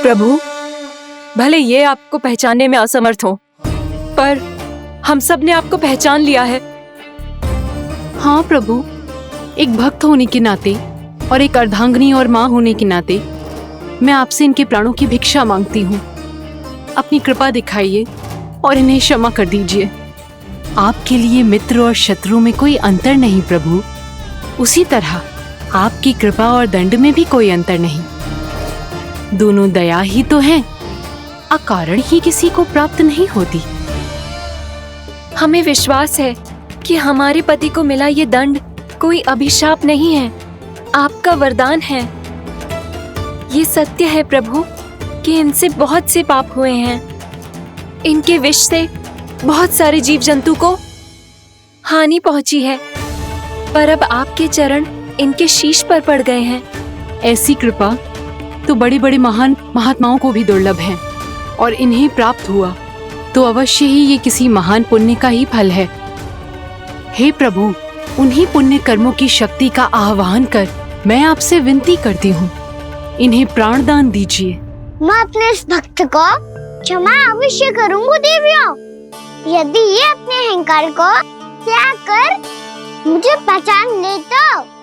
प्रभु, भले ये आपको पहचानने में असमर्थ हो, पर हम सब ने आपको पहचान लिया है। हाँ प्रभु, एक भक्त होने के नाते और एक अर्धांगिनी और माँ होने के नाते मैं आपसे इनके प्राणों की भिक्षा मांगती हूँ। अपनी कृपा दिखाइए और इन्हें क्षमा कर दीजिए। आपके लिए मित्र और शत्रु में कोई अंतर नहीं प्रभु। उसी तरह आपकी कृपा और दंड में भी कोई अंतर नहीं। दोनों दया ही तो हैं, अकारण ही किसी को प्राप्त नहीं होती। हमें विश्वास है कि हमारे पति को मिला ये दंड कोई अभिशाप नहीं है, आपका वरदान है। ये सत्य है प्रभु कि इनसे बहुत से पाप हुए हैं। इनके विष से बहुत सारे जीव जंतु को हानि पहुंची है, पर अब आपके चरण इनके शीश पर पड़ गए हैं। ऐसी कृपा तो बड़े बड़े महान महात्माओं को भी दुर्लभ है, और इन्हें प्राप्त हुआ तो अवश्य ही ये किसी महान पुण्य का ही फल है। हे प्रभु, उन्हीं पुण्य कर्मों की शक्ति का आह्वान कर मैं आपसे विनती करती हूँ, इन्हें प्राणदान दीजिए। मैं अपने इस भक्त को क्षमा अवश्य करूंगी देवियों, यदि ये अपने अहंकार को त्याग कर मुझे पहचान ले तो।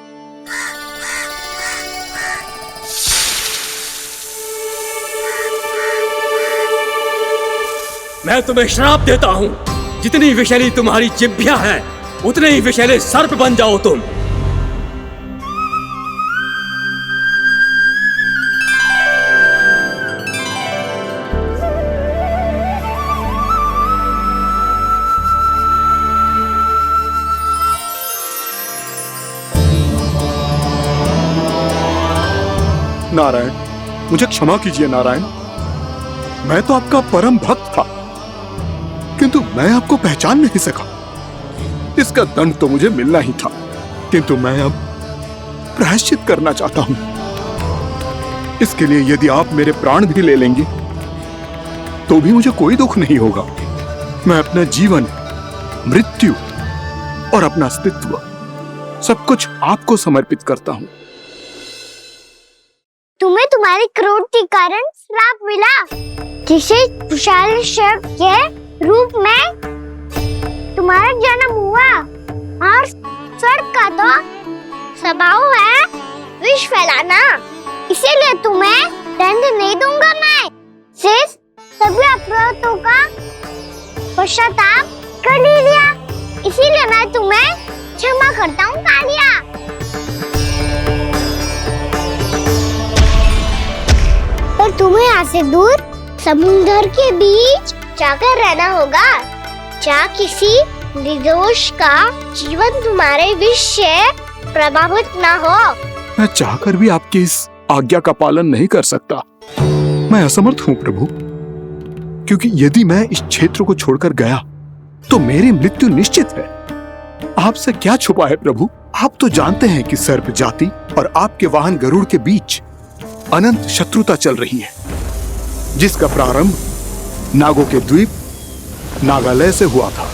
मैं तुम्हें श्राप देता हूँ, जितनी विषैली तुम्हारी जिह्वा है उतने ही विषैले सर्प बन जाओ तुम। नारायण, मुझे क्षमा कीजिए नारायण। मैं तो आपका परम भक्त था, किंतु मैं आपको पहचान नहीं सका। इसका दंड तो मुझे मिलना ही था, किंतु मैं अब प्रायश्चित करना चाहता हूं। इसके लिए यदि आप मेरे प्राण भी ले लेंगे तो भी मुझे कोई दुख नहीं होगा। मैं अपना जीवन, मृत्यु और अपना अस्तित्व सब कुछ आपको समर्पित करता हूं। तुम्हें तुम्हारे क्रोध के कारण श्राप मिला, जिसे विशाल सर्प के रूप में तुम्हारा जन्म हुआ, और सर्प का तो स्वभाव है विष फैलाना। इसीलिए तुम्हें दंड नहीं दूंगा मैं। शेष सभी अपराधों का पश्चाताप कर लिया, इसीलिए मैं तुम्हें क्षमा करता हूँ कालिया। पर तुम्हें यहाँ से दूर समुद्र के बीच जाकर रहना होगा, जहाँ किसी निर्दोष का जीवन तुम्हारे विष से प्रभावित ना हो। मैं चाहकर भी आपकी इस आज्ञा का पालन नहीं कर सकता। मैं असमर्थ हूँ प्रभु, क्योंकि यदि मैं इस क्षेत्र को छोड़कर गया तो मेरी मृत्यु निश्चित है। आपसे क्या छुपा है प्रभु? आप तो जानते हैं कि सर्प जाति और आपके वाहन गरुड़ के बीच अनंत शत्रुता चल रही है, जिसका प्रारंभ नागों के द्वीप नागालय से हुआ था।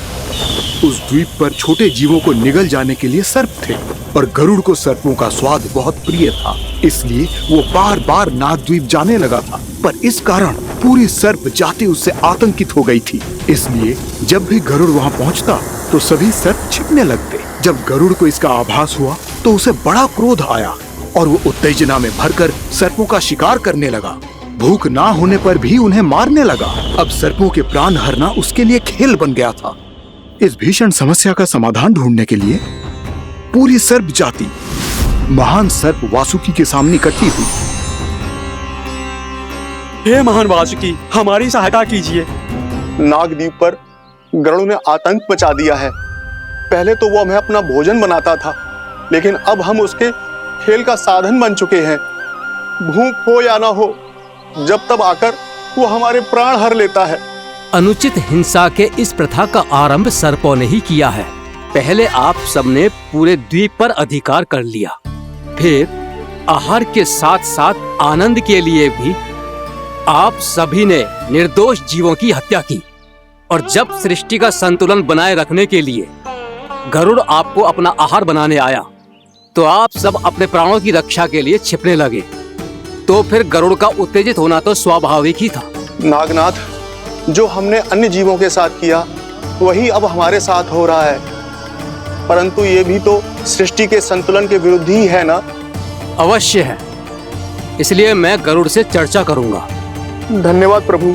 उस द्वीप पर छोटे जीवों को निगल जाने के लिए सर्प थे, और गरुड़ को सर्पों का स्वाद बहुत प्रिय था, इसलिए वो बार बार नागद्वीप जाने लगा था। पर इस कारण पूरी सर्प जाति उससे आतंकित हो गई थी। इसलिए जब भी गरुड़ वहां पहुंचता तो सभी सर्प छिपने लगते। जब गरुड़ को इसका आभास हुआ तो उसे बड़ा क्रोध आया, और वो उत्तेजना में भरकर सर्पों का शिकार करने लगा। भूख ना होने पर भी उन्हें मारने लगा। अब सर्पों के प्राण हरना उसके लिए खेल बन गया था। इस भीषण समस्या का समाधान ढूंढने के लिए पूरी सर्प जाति महान सर्प वासुकी के सामने इकट्ठी हुई। हे महान वासुकी, हमारी सहायता कीजिए। नागद्वीप पर गरुड़ ने आतंक मचा दिया है। पहले तो वो हमें अपना भोजन बनाता था, लेकिन अब हम उसके खेल का साधन बन चुके हैं। भूख हो या ना हो, जब तब आकर वो हमारे प्राण हर लेता है। अनुचित हिंसा के इस प्रथा का आरंभ सर्पों ने ही किया है। पहले आप सबने पूरे द्वीप पर अधिकार कर लिया, फिर आहार के साथ साथ आनंद के लिए भी आप सभी ने निर्दोष जीवों की हत्या की। और जब सृष्टि का संतुलन बनाए रखने के लिए गरुड़ आपको अपना आहार बनाने आया, तो आप सब अपने प्राणों की रक्षा के लिए छिपने लगे। तो फिर गरुड़ का उत्तेजित होना तो स्वाभाविक ही था। नागनाथ, जो हमने अन्य जीवों के साथ किया वही अब हमारे साथ हो रहा है, परंतु ये भी तो सृष्टि के संतुलन के विरुद्ध ही है ना। अवश्य है, इसलिए मैं गरुड़ से चर्चा करूंगा। धन्यवाद प्रभु।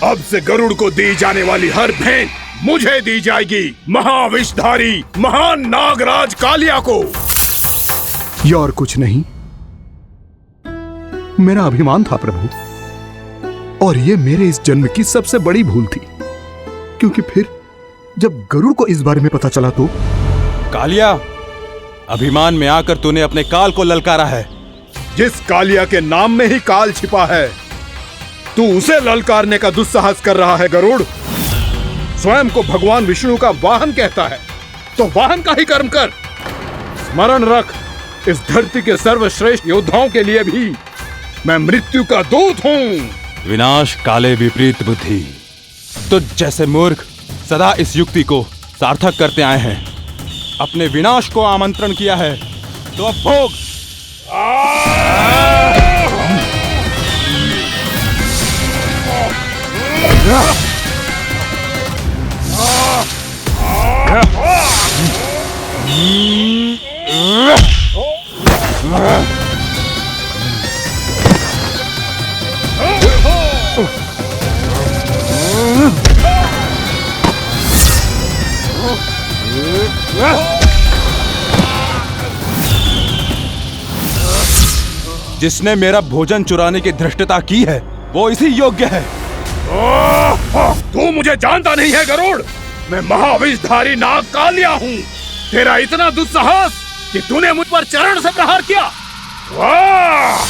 अब से गरुड़ को दी जाने वाली हर भेंट मुझे दी जाएगी, महाविषधारी महान नागराज कालिया को। ये और कुछ नहीं, मेरा अभिमान था प्रभु, और ये मेरे इस जन्म की सबसे बड़ी भूल थी, क्योंकि फिर जब गरुड़ को इस बारे में पता चला तो। कालिया, अभिमान में आकर तूने अपने काल को ललकारा है। जिस कालिया के नाम में ही काल छिपा है, तू उसे ललकारने का दुस्साहस कर रहा है गरुड़। स्वयं को भगवान विष्णु का वाहन कहता है, तो वाहन का ही कर्म कर। स्मरण रख, इस धरती के सर्वश्रेष्ठ योद्धाओं के लिए भी मैं मृत्यु का दूत हूं। विनाश काले विपरीत बुद्धि। तो जैसे मूर्ख सदा इस युक्ति को सार्थक करते आए हैं, अपने विनाश को आमंत्रण किया है, तो अब भोग। जिसने मेरा भोजन चुराने की धृष्टता की है, वो इसी योग्य है। तू मुझे जानता नहीं है गरुड़, मैं महाविषधारी नाग कालिया हूँ। तेरा इतना दुस्साहस कि तूने मुझ पर चरण से प्रहार किया। वाह!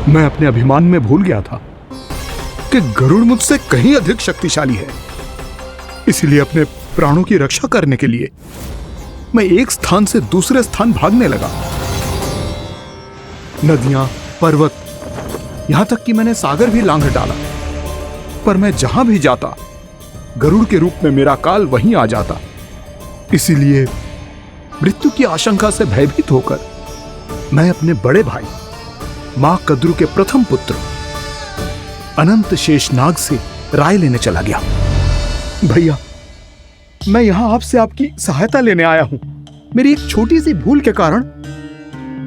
मैं अपने अभिमान में भूल गया था कि गरुड़ मुझसे कहीं अधिक शक्तिशाली है। इसलिए अपने प्राणों की रक्षा करने के लिए मैं एक स्थान से दूसरे स्थान भागने लगा। नदियां, पर्वत, यहां तक कि मैंने सागर भी लांघ डाला, पर मैं जहां भी जाता गरुड़ के रूप में मेरा काल वहीं आ जाता। इसीलिए मृत्यु की आशंका से भयभीत होकर मैं अपने बड़े भाई मां कद्रू के प्रथम पुत्र अनंत शेषनाग से राय लेने चला गया। भैया, मैं यहां आपसे आपकी सहायता लेने आया हूं। मेरी एक छोटी सी भूल के कारण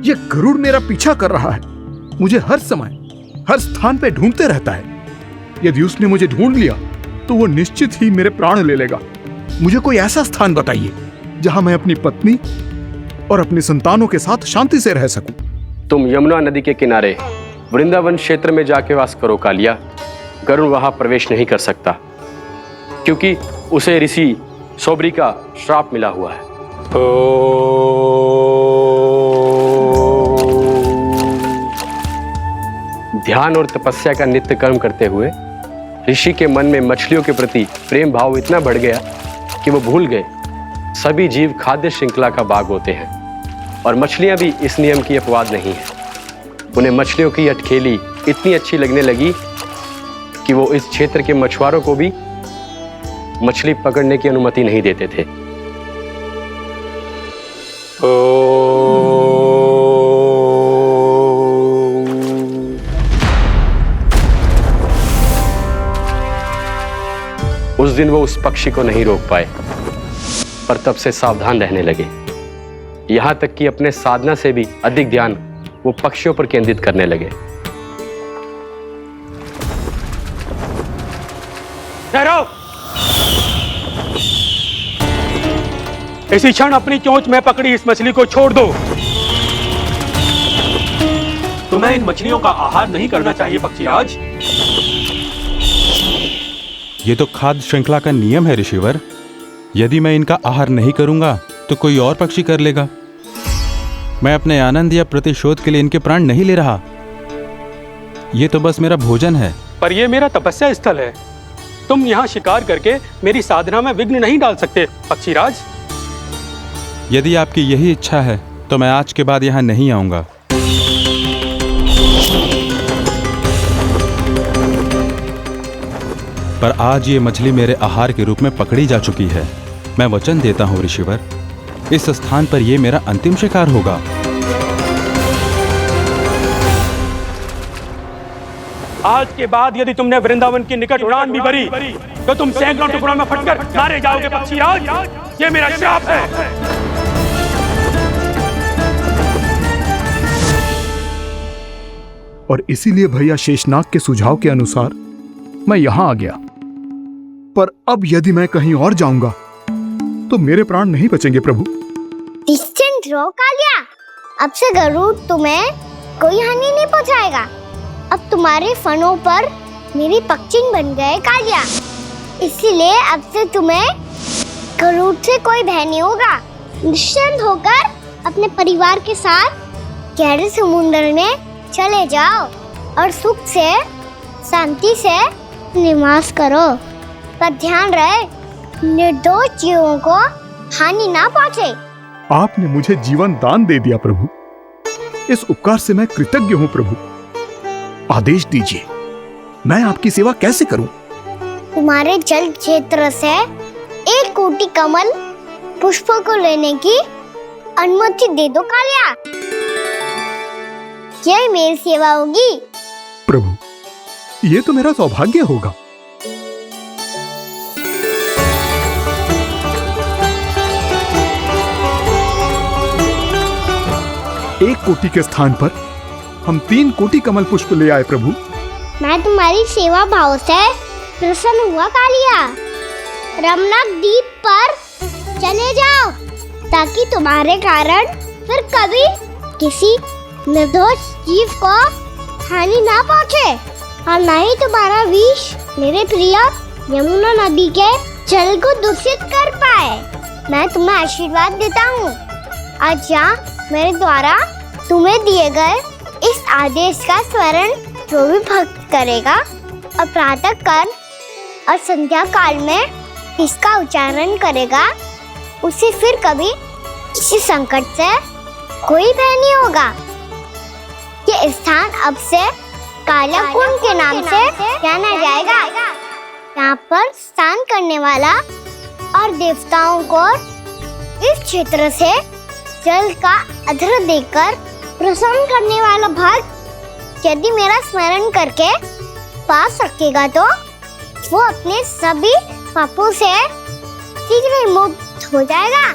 यह गरुड़ मेरा पीछा कर रहा है। मुझे हर समय हर स्थान पे ढूंढते रहता है। यदि उसने मुझे ढूंढ लिया तो वो निश्चित ही मेरे प्राण ले लेगा। मुझे कोई ऐसा स्थान बताइए जहां मैं अपनी पत्नी और अपनी संतानों के साथ शांति से रह सकूं। तुम यमुना नदी के किनारे वृंदावन क्षेत्र में जाके वास करो कालिया। गरुड़ वहां प्रवेश नहीं कर सकता, क्योंकि उसे ऋषि सौबरी का श्राप मिला हुआ है। ध्यान और तपस्या का नित्य कर्म करते हुए ऋषि के मन में मछलियों के प्रति प्रेम भाव इतना बढ़ गया कि वो भूल गए सभी जीव खाद्य श्रृंखला का भाग होते हैं, और मछलियां भी इस नियम की अपवाद नहीं है। उन्हें मछलियों की अटखेली इतनी अच्छी लगने लगी कि वो इस क्षेत्र के मछुआरों को भी मछली पकड़ने की अनुमति नहीं देते थे। उस दिन वो उस पक्षी को नहीं रोक पाए, पर तब से सावधान रहने लगे। यहां तक कि अपने साधना से भी अधिक ध्यान वो पक्षियों पर केंद्रित करने लगे। ठहरो! इसी क्षण अपनी चोंच में पकड़ी इस मछली को छोड़ दो। तुम्हें इन मछलियों का आहार नहीं करना चाहिए पक्षीराज। ये तो खाद्य श्रृंखला का नियम है ऋषिवर। यदि मैं इनका आहार नहीं करूंगा तो कोई और पक्षी कर लेगा। मैं अपने आनंद या प्रतिशोध के लिए इनके प्राण नहीं ले रहा। ये तो बस मेरा भोजन है। पर यह मेरा तपस्या स्थल है। तुम यहाँ शिकार करके मेरी साधना में विघ्न नहीं डाल सकते पक्षीराज। यदि आपकी यही इच्छा है तो मैं आज के बाद यहाँ नहीं आऊँगा। पर आज ये मछली मेरे आहार के रूप में पकड़ी जा चुकी है। मैं वचन देता हूँ ऋषिवर, इस स्थान पर ये मेरा अंतिम शिकार होगा। आज के बाद यदि तुमने वृंदावन की निकट उड़ान भी भरी तो तुम सैकड़ों टुकड़ों में फटकर मारे जाओगे पक्षीराज। ये मेरा श्राप है। और इसीलिए भैया शेषनाग के सुझाव के अनुसार मैं यहां आ गया। पर अब यदि मैं कहीं और जाऊंगा तो मेरे प्राण नहीं बचेंगे प्रभु। निश्चिंत रहो कालिया, अब से गरुड़ तुम्हें कोई हानि नहीं पहुंचाएगा। अब तुम्हारे फनों पर मेरी पक्षिन बन गए कालिया, इसीलिए अब से तुम्हें गरुड़ से कोई भय नहीं होगा। निश्चिंत होकर अपने परिवार के साथ गहरे समुद्र में चले जाओ और सुख से शांति से निवास करो। पर ध्यान रहे निर्दोष जीवों को हानि ना पहुंचे। आपने मुझे जीवन दान दे दिया प्रभु, इस उपकार से मैं कृतज्ञ हूँ प्रभु। आदेश दीजिए, मैं आपकी सेवा कैसे करूं? तुम्हारे जल क्षेत्र से 1 कोटि कमल पुष्पों को लेने की अनुमति दे दो कालिया। यह मेरी सेवा होगी। प्रभु, ये तो मेरा सौभाग्य होगा। एक कोटि के स्थान पर हम 3 कोटि कमल पुष्प ले आए प्रभु। मैं तुम्हारी सेवा भाव से प्रसन्न हुआ कालिया। रमणक द्वीप पर चले जाओ ताकि तुम्हारे कारण फिर कभी किसी निर्दोष जीव को हानि ना पहुंचे और न ही तुम्हारा विष मेरे प्रिय यमुना नदी के जल को दूषित कर पाए। मैं तुम्हें आशीर्वाद देता हूँ। आज यहाँ मेरे द्वारा तुम्हें दिए गए इस आदेश का स्मरण जो भी भक्त करेगा और प्रातः काल और संध्या काल में इसका उच्चारण करेगा, उसे फिर कभी किसी संकट से कोई भय नहीं होगा। ये स्थान अब से काला कुंड के नाम से जाना जाएगा। यहाँ पर स्नान करने वाला और देवताओं को इस क्षेत्र से जल का अर्घ्य देकर प्रसन्न करने वाला भक्त यदि मेरा स्मरण करके पास रखेगा तो वो अपने सभी पापों से शीघ्र ही मुक्त हो जाएगा।